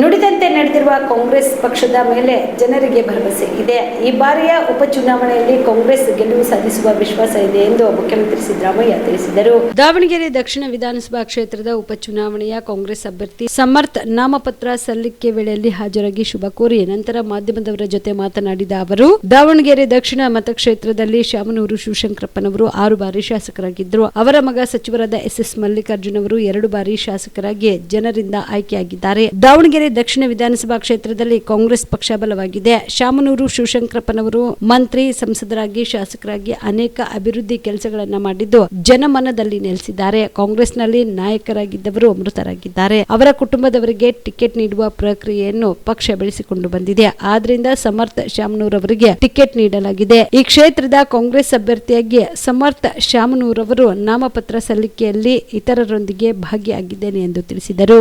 ನುಡಿದಂತೆ ನಡೆದಿರುವ ಕಾಂಗ್ರೆಸ್ ಪಕ್ಷದ ಮೇಲೆ ಜನರಿಗೆ ಭರವಸೆ ಇದೆ. ಈ ಬಾರಿಯ ಉಪಚುನಾವಣೆಯಲ್ಲಿ ಕಾಂಗ್ರೆಸ್ ಗೆಲುವು ಸಾಧಿಸುವ ವಿಶ್ವಾಸ ಇದೆ ಎಂದು ಮುಖ್ಯಮಂತ್ರಿ ಸಿದ್ದರಾಮಯ್ಯ ತಿಳಿಸಿದರು. ದಾವಣಗೆರೆ ದಕ್ಷಿಣ ವಿಧಾನಸಭಾ ಕ್ಷೇತ್ರದ ಉಪಚುನಾವಣೆಯ ಕಾಂಗ್ರೆಸ್ ಅಭ್ಯರ್ಥಿ ಸಮರ್ಥ್ ನಾಮಪತ್ರ ಸಲ್ಲಿಕೆ ವೇಳೆಯಲ್ಲಿ ಹಾಜರಾಗಿ ಶುಭ ಕೋರಿ ನಂತರ ಮಾಧ್ಯಮದವರ ಜೊತೆ ಮಾತನಾಡಿದ ಅವರು, ದಾವಣಗೆರೆ ದಕ್ಷಿಣ ಮತಕ್ಷೇತ್ರದಲ್ಲಿ ಶಾಮನೂರು ಶಿವಶಂಕರಪ್ಪನವರು 6 ಬಾರಿ ಶಾಸಕರಾಗಿದ್ದರು. ಅವರ ಮಗ ಸಚಿವರಾದ ಎಸ್ ಮಲ್ಲಿಕಾರ್ಜುನ್ ಅವರು 2 ಬಾರಿ ಶಾಸಕರಾಗಿ ಜನರಿಂದ ಆಯ್ಕೆಯಾಗಿದ್ದಾರೆ. ದಾವಣಗೆರೆ ದಕ್ಷಿಣ ವಿಧಾನಸಭಾ ಕ್ಷೇತ್ರದಲ್ಲಿ ಕಾಂಗ್ರೆಸ್ ಪಕ್ಷ ಬಲವಾಗಿದೆ. ಶಾಮನೂರು ಶಿವಶಂಕರಪ್ಪನವರು ಮಂತ್ರಿ, ಸಂಸದರಾಗಿ, ಶಾಸಕರಾಗಿ ಅನೇಕ ಅಭಿವೃದ್ಧಿ ಕೆಲಸಗಳನ್ನು ಮಾಡಿದ್ದು ಜನಮನದಲ್ಲಿ ನೆಲೆಸಿದ್ದಾರೆ. ಕಾಂಗ್ರೆಸ್ನಲ್ಲಿ ನಾಯಕರಾಗಿದ್ದವರು ಮೃತರಾಗಿದ್ದಾರೆ. ಅವರ ಕುಟುಂಬದವರಿಗೆ ಟಿಕೆಟ್ ನೀಡುವ ಪ್ರಕ್ರಿಯೆಯನ್ನು ಪಕ್ಷ ಬೆಳೆಸಿಕೊಂಡು ಬಂದಿದೆ. ಆದ್ರಿಂದ ಸಮರ್ಥ್ ಶಾಮನೂರ್ ಅವರಿಗೆ ಟಿಕೆಟ್ ನೀಡಲಾಗಿದೆ. ಈ ಕ್ಷೇತ್ರದ ಕಾಂಗ್ರೆಸ್ ಅಭ್ಯರ್ಥಿಯಾಗಿ ಸಮರ್ಥ್ ಶಾಮನೂರ್ ಅವರು ನಾಮಪತ್ರ ಸಲ್ಲಿಕೆಯಲ್ಲಿ ಇತರರೊಂದಿಗೆ ಭಾಗಿಯಾಗಿದ್ದೇನೆ ಎಂದು ತಿಳಿಸಿದರು.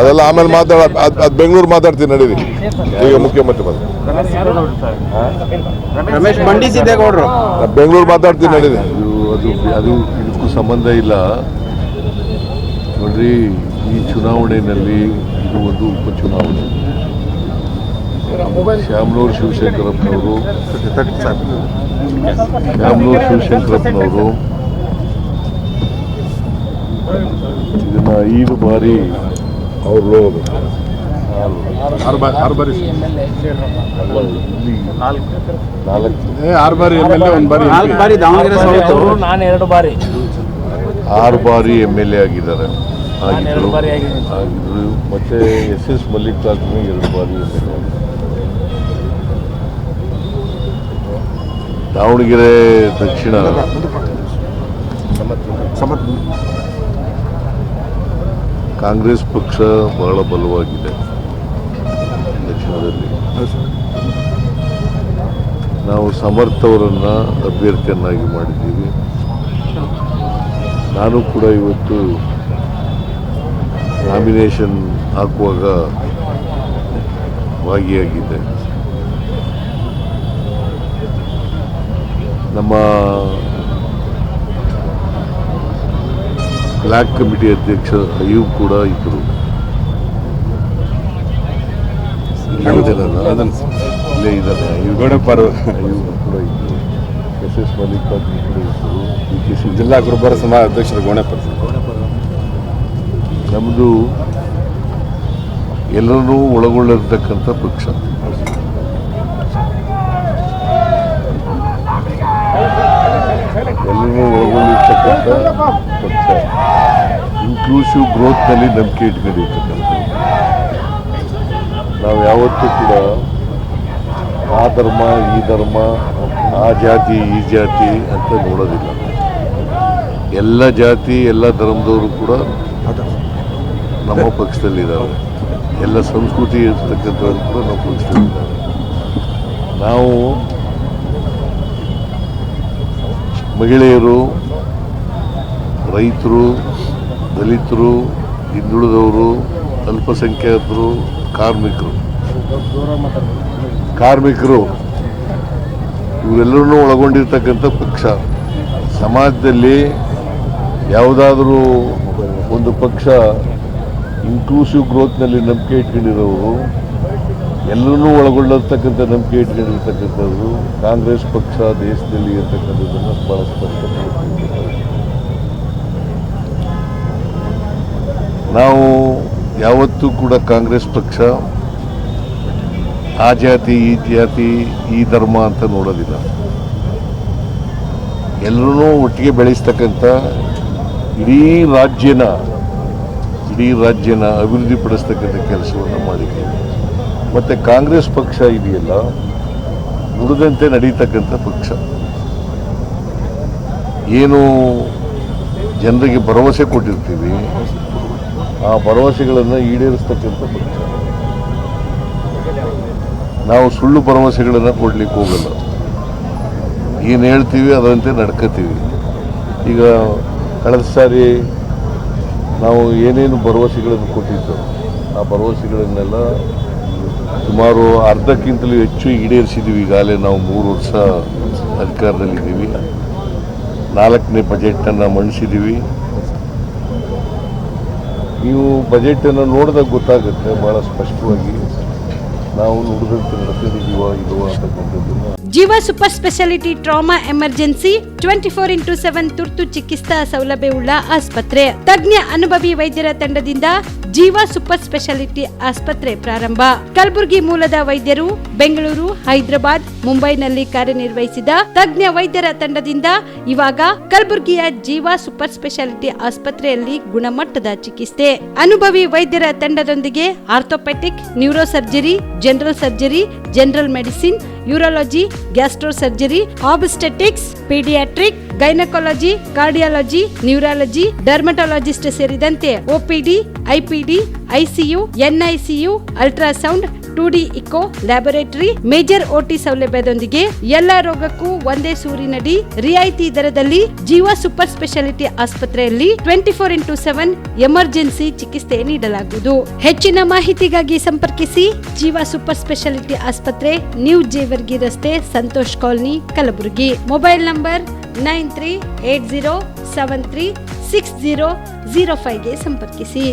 ಅದೆಲ್ಲ ಆಮೇಲೆ ಅದು ಬೆಂಗಳೂರು ಮಾತಾಡ್ತೀನಿ ನಡೀರಿ. ಈಗ ಮುಖ್ಯಮಂತ್ರಿ ಬೆಂಗಳೂರು ಮಾತಾಡ್ತೀನಿ ನಡೀರಿ. ಅದು ಇದಕ್ಕೂ ಸಂಬಂಧ ಇಲ್ಲ ನೋಡ್ರಿ. ಈ ಚುನಾವಣೆಯಲ್ಲಿ ಇದು ಒಂದು ಉಪಚುನಾವಣೆ. ಶಾಮನೂರು ಶಿವಶಂಕರಪ್ಪನವರು ಇದನ್ನ 5 ಬಾರಿ ಅವರು 6 ಬಾರಿ MLA ಆಗಿದ್ದಾರೆ. ಮತ್ತೆ ಎಸ್ ಮಲ್ಲಿಕಾರ್ಜುನ 2 ಬಾರಿ MLA. ದಾವಣಗೆರೆ ದಕ್ಷಿಣ ಕಾಂಗ್ರೆಸ್ ಪಕ್ಷ ಬಹಳ ಬಲವಾಗಿದೆ. ದಕ್ಷಿಣದಲ್ಲಿ ನಾವು ಸಮರ್ಥ್ ಅವರನ್ನು ಅಭ್ಯರ್ಥಿಯನ್ನಾಗಿ ಮಾಡಿದ್ದೀವಿ. ನಾನು ಕೂಡ ಇವತ್ತು ನಾಮಿನೇಷನ್ ಹಾಕುವಾಗ ಭಾಗಿಯಾಗಿದ್ದೆ. ನಮ್ಮ ಬ್ಲಾಕ್ ಕಮಿಟಿ ಅಧ್ಯಕ್ಷ ಅಯ್ಯೂಬ್ ಕೂಡ ಇದ್ದರು. ಇಲ್ಲೇ ಇದ್ದಾರೆ. ಅಯ್ಯೂಬ್ ಕೂಡ ಇದ್ದರು. ಎಸ್ ಮಲ್ಲಿಕಾರ್ಜುನ್ ಕೂಡ ಇದ್ದರು. DKC ಜಿಲ್ಲಾ ಗುರುಬರ ಸಮಾಜ ಅಧ್ಯಕ್ಷರು ಗೋಣೆಪರ್. ನಮ್ಮದು ಎಲ್ಲರನ್ನೂ ಒಳಗೊಳ್ಳಿರ್ತಕ್ಕಂಥ ಪಕ್ಷ. ಎಲ್ಲರೂ ಒಳಗೊಂಡಿರ್ತಕ್ಕಂಥ ಪಕ್ಷ. ಇನ್ಕ್ಲೂಸಿವ್ ಗ್ರೋತ್ನಲ್ಲಿ ನಂಬಿಕೆ ಇಟ್ಕೊಂಡಿರ್ತಕ್ಕಂಥದ್ದು. ನಾವು ಯಾವತ್ತೂ ಕೂಡ ಆ ಧರ್ಮ, ಈ ಧರ್ಮ, ಆ ಜಾತಿ, ಈ ಜಾತಿ ಅಂತ ನೋಡೋದಿಲ್ಲ. ಎಲ್ಲ ಜಾತಿ, ಎಲ್ಲ ಧರ್ಮದವರು ಕೂಡ ನಮ್ಮ ಪಕ್ಷದಲ್ಲಿದ್ದಾರೆ. ಎಲ್ಲ ಸಂಸ್ಕೃತಿ ಇರ್ತಕ್ಕಂಥವ್ರು ಕೂಡ ನಮ್ಮ ಪಕ್ಷದಲ್ಲಿದ್ದಾರೆ. ನಾವು ಮಹಿಳೆಯರು, ರೈತರು, ದಲಿತರು, ಹಿಂದುಳಿದವರು, ಅಲ್ಪಸಂಖ್ಯಾತರು, ಕಾರ್ಮಿಕರು ಇವರೆಲ್ಲರನ್ನೂ ಒಳಗೊಂಡಿರ್ತಕ್ಕಂಥ ಪಕ್ಷ. ಸಮಾಜದಲ್ಲಿ ಯಾವುದಾದ್ರೂ ಒಂದು ಪಕ್ಷ ಇನ್ಕ್ಲೂಸಿವ್ ಗ್ರೋತ್ನಲ್ಲಿ ನಂಬಿಕೆ ಇಟ್ಕೊಂಡಿರೋರು, ಎಲ್ಲರನ್ನೂ ಒಳಗೊಳ್ಳಿರ್ತಕ್ಕಂಥ ನಂಬಿಕೆ ಇಟ್ಕೊಂಡಿರ್ತಕ್ಕಂಥದ್ದು ಕಾಂಗ್ರೆಸ್ ಪಕ್ಷ ದೇಶದಲ್ಲಿ ಇರ್ತಕ್ಕಂಥದ್ದನ್ನು ಭಾಳ ಸ್ಪಷ್ಟಪಡಿಸಿದ್ದಾರೆ. ನಾವು ಯಾವತ್ತೂ ಕೂಡ ಕಾಂಗ್ರೆಸ್ ಪಕ್ಷ ಆ ಜಾತಿ, ಈ ಜಾತಿ, ಈ ಧರ್ಮ ಅಂತ ನೋಡೋದಿಲ್ಲ. ಎಲ್ಲರೂ ಒಟ್ಟಿಗೆ ಬೆಳೆಸ್ತಕ್ಕಂಥ ಇಡೀ ರಾಜ್ಯನ ಅಭಿವೃದ್ಧಿಪಡಿಸ್ತಕ್ಕಂಥ ಕೆಲಸವನ್ನು ಮಾಡಿದ್ದೀವಿ. ಮತ್ತು ಕಾಂಗ್ರೆಸ್ ಪಕ್ಷ ಇದೆಯಲ್ಲ, ನುಡಿದಂತೆ ನಡೀತಕ್ಕಂಥ ಪಕ್ಷ. ಏನು ಜನರಿಗೆ ಭರವಸೆ ಕೊಟ್ಟಿರ್ತೀವಿ, ಆ ಭರವಸೆಗಳನ್ನು ಈಡೇರಿಸ್ತಕ್ಕಂಥ ಪಕ್ಷ. ನಾವು ಸುಳ್ಳು ಭರವಸೆಗಳನ್ನು ಕೊಡಲಿಕ್ಕೆ ಹೋಗಲ್ಲ. ಏನು ಹೇಳ್ತೀವಿ ಅದರಂತೆ ನಡ್ಕೋತೀವಿ. ಈಗ ಕಳೆದ ಸಾರಿ ನಾವು ಏನೇನು ಭರವಸೆಗಳನ್ನು ಕೊಟ್ಟಿದ್ದೋ ಆ ಭರವಸೆಗಳನ್ನೆಲ್ಲ ಸುಮಾರು ಅರ್ಧಕ್ಕಿಂತಲೂ ಹೆಚ್ಚು ಈಡೇರಿಸಿದ್ದೀವಿ. ಈಗಾಗಲೇ ನಾವು 3 ವರ್ಷ ಅಧಿಕಾರದಲ್ಲಿದ್ದೀವಿ. 4ನೇ ಬಜೆಟನ್ನು ಮಂಡಿಸಿದ್ದೀವಿ. ನೀವು ಬಜೆಟನ್ನು ನೋಡಿದಾಗ ಗೊತ್ತಾಗುತ್ತೆ ಭಾಳ ಸ್ಪಷ್ಟವಾಗಿ ನಾವು ನುಡಿದಂತೆ ನಡೆಸಿದ್ದೀವ ಇಲ್ವಾ ಅಂತಕ್ಕಂಥದ್ದನ್ನು. ಜೀವ super speciality trauma emergency 24x7 ತುರ್ತು ಚಿಕಿತ್ಸಾ ಸೌಲಭ್ಯವುಳ್ಳ ಆಸ್ಪತ್ರೆ. ತಜ್ಞ ಅನುಭವಿ ವೈದ್ಯರ ತಂಡದಿಂದ ಜೀವ ಸೂಪರ್ ಸ್ಪೆಷಾಲಿಟಿ ಆಸ್ಪತ್ರೆ ಪ್ರಾರಂಭ. ಕಲಬುರಗಿ ಮೂಲದ ವೈದ್ಯರು ಬೆಂಗಳೂರು, ಹೈದರಾಬಾದ್, ಮುಂಬೈನಲ್ಲಿ ಕಾರ್ಯನಿರ್ವಹಿಸಿದ ತಜ್ಞ ವೈದ್ಯರ ತಂಡದಿಂದ ಇವಾಗ ಕಲಬುರಗಿಯ ಜೀವ ಸೂಪರ್ ಸ್ಪೆಷಾಲಿಟಿ ಆಸ್ಪತ್ರೆಯಲ್ಲಿ ಗುಣಮಟ್ಟದ ಚಿಕಿತ್ಸೆ. ಅನುಭವಿ ವೈದ್ಯರ ತಂಡದೊಂದಿಗೆ orthopaedic, neuro surgery, general surgery, general medicine, urology, gastro surgery, obstetrics, paediatric, gynaecology, cardiology, neurology, dermatologist ಸೇರಿದಂತೆ OPD, IPD, ICU, NICU, ultrasound, 2D echo, laboratory, major OT ಸೌಲಭ್ಯದೊಂದಿಗೆ ಎಲ್ಲ ರೋಗಕ್ಕೂ ಒಂದೇ ಸೂರಿನಡಿ ರಿಯಾಯಿತಿ ದರದಲ್ಲಿ ಜೀವ ಸೂಪರ್ ಸ್ಪೆಷಾಲಿಟಿ ಆಸ್ಪತ್ರೆಯಲ್ಲಿ 24x7 ಎಮರ್ಜೆನ್ಸಿ ಚಿಕಿತ್ಸೆ ನೀಡಲಾಗುವುದು. ಹೆಚ್ಚಿನ ಮಾಹಿತಿಗಾಗಿ ಸಂಪರ್ಕಿಸಿ ಜೀವ ಸೂಪರ್ ಸ್ಪೆಷಾಲಿಟಿ ಆಸ್ಪತ್ರೆ, ನ್ಯೂ ಜೇವರ್ಗಿ ರಸ್ತೆ, Santosh colony, Kalaburagi. Mobile number 9380736005ಗೆ ಸಂಪರ್ಕಿಸಿ.